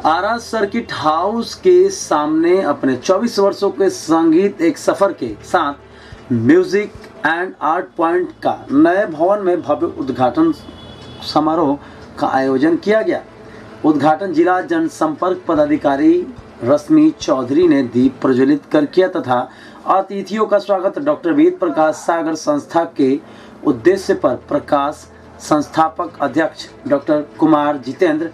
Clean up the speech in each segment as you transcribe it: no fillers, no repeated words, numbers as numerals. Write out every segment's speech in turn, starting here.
आरा circuit house के सामने अपने 24 वर्षों के संगीत एक सफर के साथ म्यूजिक एंड आर्ट पॉइंट का नए भवन में भव्य उद्घाटन समारोह का आयोजन किया गया। उद्घाटन जिला जनसंपर्क पदाधिकारी रश्मि चौधरी ने दीप प्रज्वलित कर किया तथा अतिथियों का स्वागत डॉक्टर वेद प्रकाश सागर संस्था के उद्देश्य पर प्रकाश संस्थापक अध्यक्ष डॉक्टर कुमार जितेंद्र,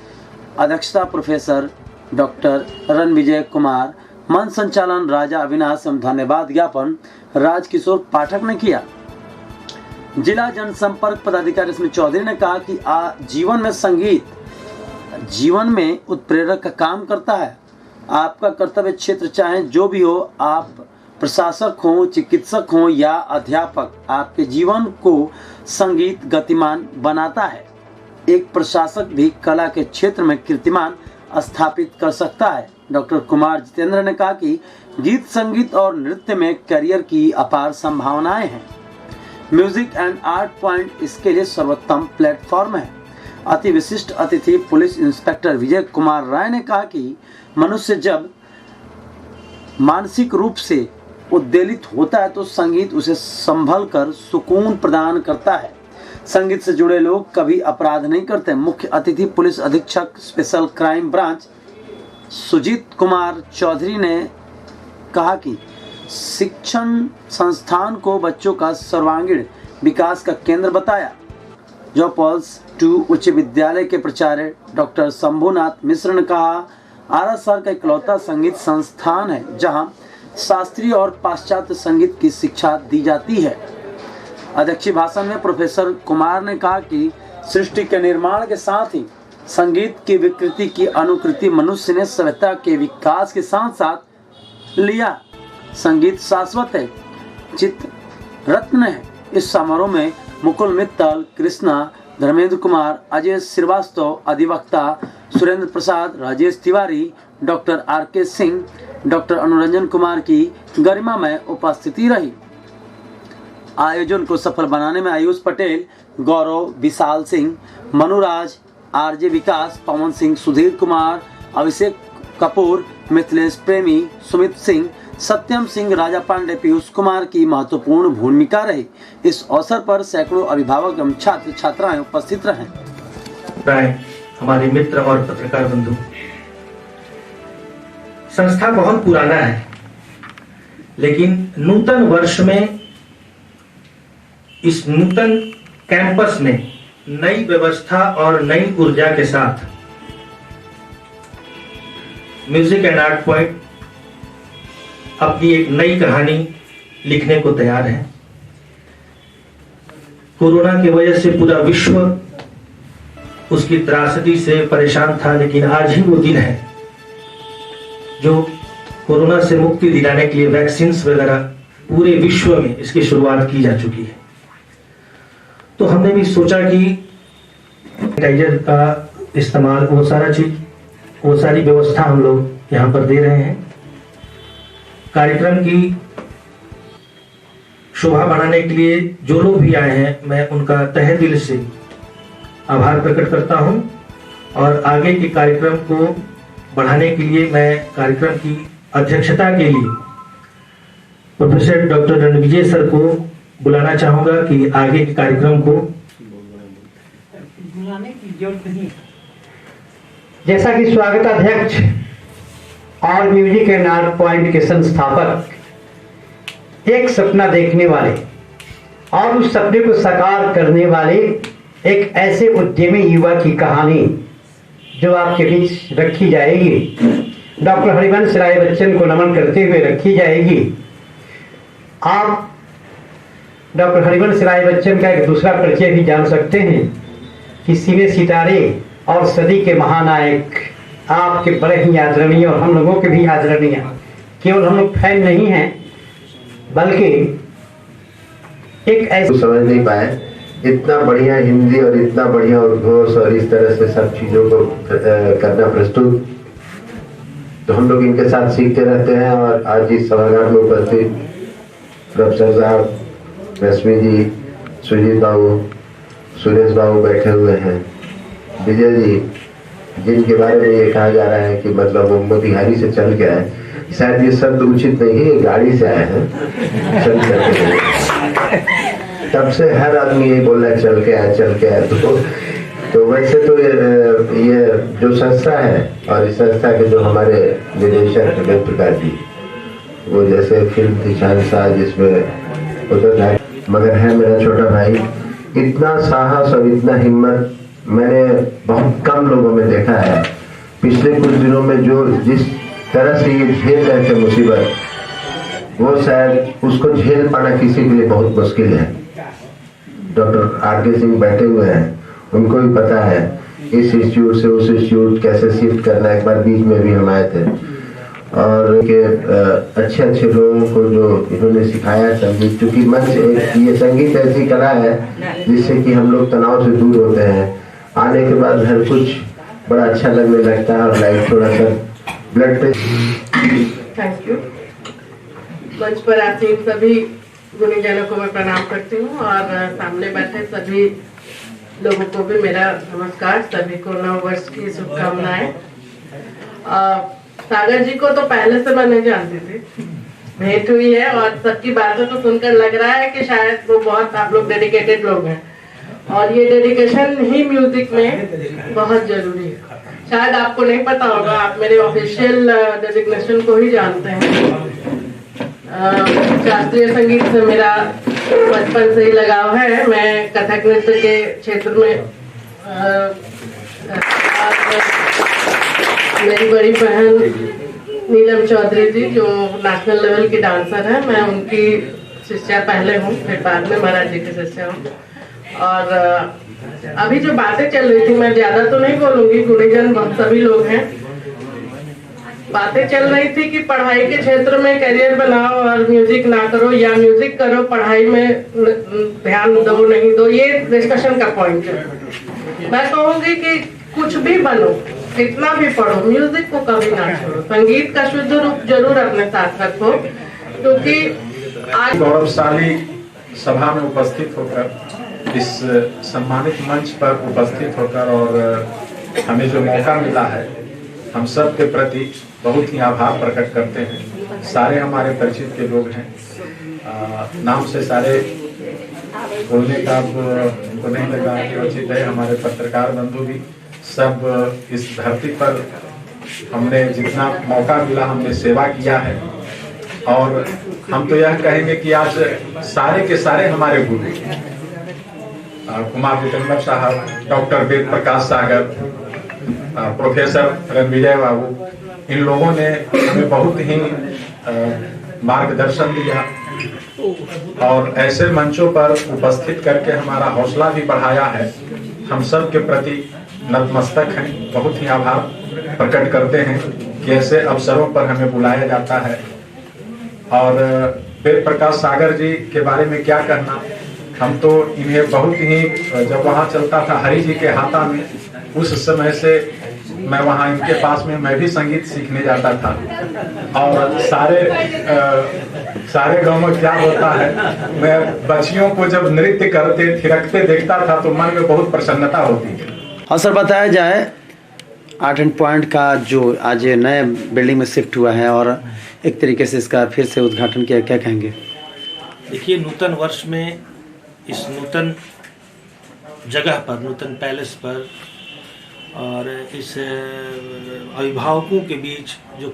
अध्यक्षता प्रोफेसर डॉक्टर रणविजय कुमार, मंच संचालन राजा अविनाश एवं धन्यवाद ज्ञापन राजकिशोर पाठक ने किया। जिला जनसंपर्क पदाधिकारी रश्मि चौधरी ने कहा कि जीवन में संगीत जीवन में उत्प्रेरक का काम करता है। आपका कर्तव्य क्षेत्र चाहे जो भी हो, आप प्रशासक हो, चिकित्सक हो या अध्यापक, आपके जीवन को संगीत गतिमान बनाता है। एक प्रशासक भी कला के क्षेत्र में कीर्तिमान स्थापित कर सकता है। डॉक्टर कुमार जितेंद्र ने कहा कि गीत, संगीत और नृत्य में करियर की अपार संभावनाएं हैं। म्यूजिक एंड आर्ट पॉइंट इसके लिए सर्वोत्तम प्लेटफॉर्म है। अति विशिष्ट अतिथि पुलिस इंस्पेक्टर विजय कुमार राय ने कहा कि मनुष्य जब मानसिक रूप से उद्वेलित होता है तो संगीत उसे संभल कर सुकून प्रदान करता है। संगीत से जुड़े लोग कभी अपराध नहीं करते। मुख्य अतिथि पुलिस अधीक्षक special crime branch Sujeet Kumar Chaudhary ने कहा कि शिक्षण संस्थान को बच्चों का सर्वांगीण विकास का केंद्र बताया। जो पॉल्स 2 उच्च विद्यालय के प्राचार्य डॉक्टर शंभुनाथ मिश्र ने कहा, आरा शहर का इकलौता संगीत संस्थान है जहां शास्त्रीय और पाश्चात्य संगीत की शिक्षा दी जाती है। अध्यक्षीय भाषण में प्रोफेसर कुमार ने कहा कि सृष्टि के निर्माण के साथ ही संगीत की विकृति की अनुकृति मनुष्य ने सभ्यता के विकास के साथ साथ लिया। संगीत शाश्वत है, चित्त रत्न है। इस समारोह में मुकुल मित्तल, कृष्णा, धर्मेंद्र कुमार, अजय श्रीवास्तव, अधिवक्ता Surendra Prasad, Rajesh Tiwari, doctor R K. Singh, doctor Anuranjan Kumar की गरिमामय उपस्थिति रही। आयोजन को सफल बनाने में आयुष पटेल, गौरव, विशाल सिंह, मनुराज, आरजे विकास, पवन सिंह, सुधीर कुमार, अभिषेक कपूर, मिथिलेश प्रेमी, सुमित सिंह, सत्यम सिंह, राजा पांडे, पीयूष कुमार की महत्वपूर्ण भूमिका रही। इस अवसर पर सैकड़ों अभिभावक एवं छात्र छात्राएं उपस्थित रहे। हमारे मित्र और पत्रकार बंधु, संस्था बहुत पुराना है, लेकिन नूतन वर्ष में इस नूतन कैंपस में नई व्यवस्था और नई ऊर्जा के साथ म्यूजिक एंड आर्ट पॉइंट अपनी एक नई कहानी लिखने को तैयार है। कोरोना की वजह से पूरा विश्व उसकी त्रासदी से परेशान था, लेकिन आज ही वो दिन है जो कोरोना से मुक्ति दिलाने के लिए वैक्सीन वगैरह पूरे विश्व में इसकी शुरुआत की जा चुकी है। तो हमने भी सोचा कि सैनिटाइजर का इस्तेमाल, वो सारी व्यवस्था हम लोग यहाँ पर दे रहे हैं। कार्यक्रम की शोभा बढ़ाने के लिए जो लोग भी आए हैं, मैं उनका तहे दिल से आभार प्रकट करता हूं और आगे के कार्यक्रम को बढ़ाने के लिए मैं कार्यक्रम की अध्यक्षता के लिए प्रोफेसर डॉक्टर रणविजय सर को बुलाना चाहूंगा कि आगे के कार्यक्रम को बुलाने की जरूरत नहीं। जैसा कि स्वागताध्यक्ष और म्यूजिक एंड आर्ट पॉइंट के संस्थापक एक सपना देखने वाले और उस सपने को साकार करने वाले एक ऐसे उद्यमी युवा की कहानी जो आपके बीच रखी जाएगी, डॉक्टर हरिवंश राय बच्चन को नमन करते हुए रखी जाएगी। आप डॉक्टर हरिवंश राय बच्चन का एक दूसरा परिचय भी जान सकते हैं कि सिने सितारे और सदी के महानायक आपके बड़े ही आदरणीय और हम लोगों के भी आदरणीय, केवल हम लोग फैन नहीं हैं बल्कि एक ऐसे समझ नहीं पाए इतना बढ़िया हिंदी और इतना बढ़िया उद्घोष और इस तरह से सब चीजों को करना प्रस्तुत, तो हम लोग इनके साथ सीखते रहते हैं। और आज इस सभागार में उपस्थित प्रोफेसर साहब, रश्मि जी, सुजीत बाबू, सुरेश बाबू बैठे हुए हैं, विजय जी जिनके बारे में ये कहा जा रहा है कि मतलब वो मोतिहारी से चल के आए, शायद ये शब्द उचित नहीं है, गाड़ी से आए हैं, चल करके। तब से हर आदमी ये बोल रहा है चल के आए। तो वैसे तो ये जो संस्था है और इस संस्था के जो हमारे निदेशक वेद प्रकाश जी, वो जैसे फिल्म थी शहंशाह जिसमें उधर है, मगर है मेरा छोटा भाई, इतना साहस और इतना हिम्मत मैंने बहुत कम लोगों में देखा है। पिछले कुछ दिनों में जो जिस तरह से ये झेल रहे थे मुसीबत, वो शायद उसको झेल पाना किसी के लिए बहुत मुश्किल है। Doctor R K. सिंह बैठे हुए हैं, उनको भी पता है इस इंस्टीट्यूट से उस इंस्टीट्यूट कैसे शिफ्ट करना। एक बार बीच में भी हम आए थे और के अच्छे लोगों को जो इन्होंने सिखाया संगीत, क्योंकि मंच ये संगीत ऐसी कला है जिससे कि हम लोग तनाव से दूर होते हैं। आने के बाद हर कुछ बड़ा अच्छा लगने लगता है और लाइफ थोड़ा सा ब्लड प्रेशर। Thank you. मंच पर आसीन सभी गुणीजनों को मैं प्रणाम करती हूँ और सामने बैठे सभी लोगों को भी मेरा नमस्कार। सभी को नव वर्ष की शुभकामनाएं। सागर जी को तो पहले से मैं नहीं जानती थी, भेंट हुई है और सबकी बातें तो सुनकर लग रहा है कि शायद वो बहुत आप लोग डेडिकेटेड लोग हैं और ये डेडिकेशन ही म्यूजिक में बहुत जरूरी है। शायद आपको नहीं पता होगा, आप मेरे ऑफिशियल डेजिग्नेशन को ही जानते हैं। शास्त्रीय संगीत से मेरा बचपन से ही लगाव है। मैं कथक नृत्य के क्षेत्र में मेरी बड़ी बहन नीलम चौधरी जी जो नेशनल लेवल की डांसर है, मैं उनकी शिष्या पहले हूँ, फिर बाद में महाराज जी की शिष्या हूँ। और अभी जो बातें चल रही थी, मैं ज्यादा तो नहीं बोलूंगी, गुणीजन बहुत सभी लोग हैं। बातें चल रही थी कि पढ़ाई के क्षेत्र में करियर बनाओ और म्यूजिक ना करो या म्यूजिक करो, पढ़ाई में ध्यान दो नहीं दो, ये डिस्कशन का पॉइंट है। मैं कहूंगी कि कुछ भी बनो, कितना भी पढ़ो, म्यूजिक को कभी ना छोड़ो। संगीत का शुद्ध रूप जरूर अपने साथ रखो, क्योंकि आज गौरवशाली सभा में उपस्थित होकर, इस सम्मानित मंच पर उपस्थित होकर और हमें जो मौका मिला है, हम सब के प्रति बहुत ही आभार प्रकट करते हैं। सारे हमारे परिचित के लोग हैं, नाम से सारे बोलने का उनको नहीं लगा कि उचित है। हमारे पत्रकार बंधु भी सब इस धरती पर हमने जितना मौका मिला हमने सेवा किया है और हम तो यह कहेंगे कि आज सारे के सारे हमारे गुरु कुमार विक्रम साहब, डॉक्टर वेद प्रकाश सागर, प्रोफेसर रणविजय बाबू, इन लोगों ने हमें बहुत ही मार्गदर्शन दिया और ऐसे मंचों पर उपस्थित करके हमारा हौसला भी बढ़ाया है। हम सब के प्रति नतमस्तक हैं, बहुत ही आभार प्रकट करते हैं कि ऐसे अवसरों पर हमें बुलाया जाता है। और वेद प्रकाश सागर जी के बारे में क्या कहना, हम तो इन्हें बहुत ही, जब वहाँ चलता था हरि जी के हाथा में, उस समय से मैं वहाँ इनके पास में मैं भी संगीत सीखने जाता था और सारे गाँव में क्या होता है, मैं बच्चियों को जब नृत्य करते थिरकते देखता था तो मन में बहुत प्रसन्नता होती है। हाँ सर, बताया जाए आर्ट एंड पॉइंट का जो आज नए बिल्डिंग में शिफ्ट हुआ है और एक तरीके से इसका फिर से उद्घाटन किया, क्या कहेंगे? देखिए, नूतन वर्ष में इस नूतन जगह पर, नूतन पैलेस पर और इस अभिभावकों के बीच जो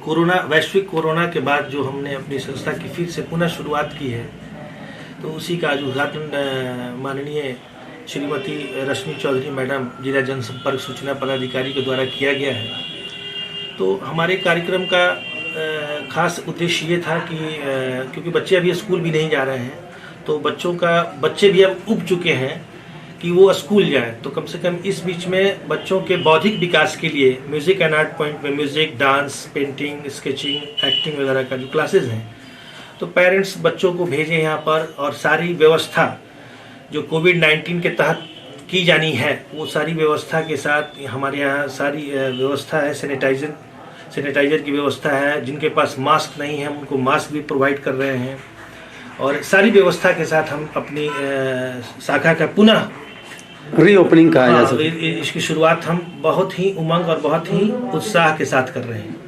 वैश्विक कोरोना के बाद जो हमने अपनी संस्था की फिर से पुनः शुरुआत की है, तो उसी का आज उद्घाटन माननीय श्रीमती रश्मि चौधरी मैडम, जिला जनसंपर्क सूचना पदाधिकारी के द्वारा किया गया है। तो हमारे कार्यक्रम का खास उद्देश्य ये था कि क्योंकि बच्चे अभी स्कूल भी नहीं जा रहे हैं, तो बच्चे भी अब उब चुके हैं कि वो स्कूल जाएं, तो कम से कम इस बीच में बच्चों के बौद्धिक विकास के लिए म्यूज़िक एंड आर्ट पॉइंट में music, dance, painting, sketching, acting वगैरह का जो क्लासेस हैं, तो पेरेंट्स बच्चों को भेजें यहाँ पर और सारी व्यवस्था जो कोविड-19 के तहत की जानी है, वो सारी व्यवस्था के साथ हमारे यहाँ सारी व्यवस्था है। सैनिटाइजर की व्यवस्था है, जिनके पास मास्क नहीं है उनको मास्क भी प्रोवाइड कर रहे हैं और सारी व्यवस्था के साथ हम अपनी शाखा का पुनः रीओपनिंग कहा जा हाँ, सकता है। इसकी शुरुआत हम बहुत ही उमंग और बहुत ही उत्साह के साथ कर रहे हैं।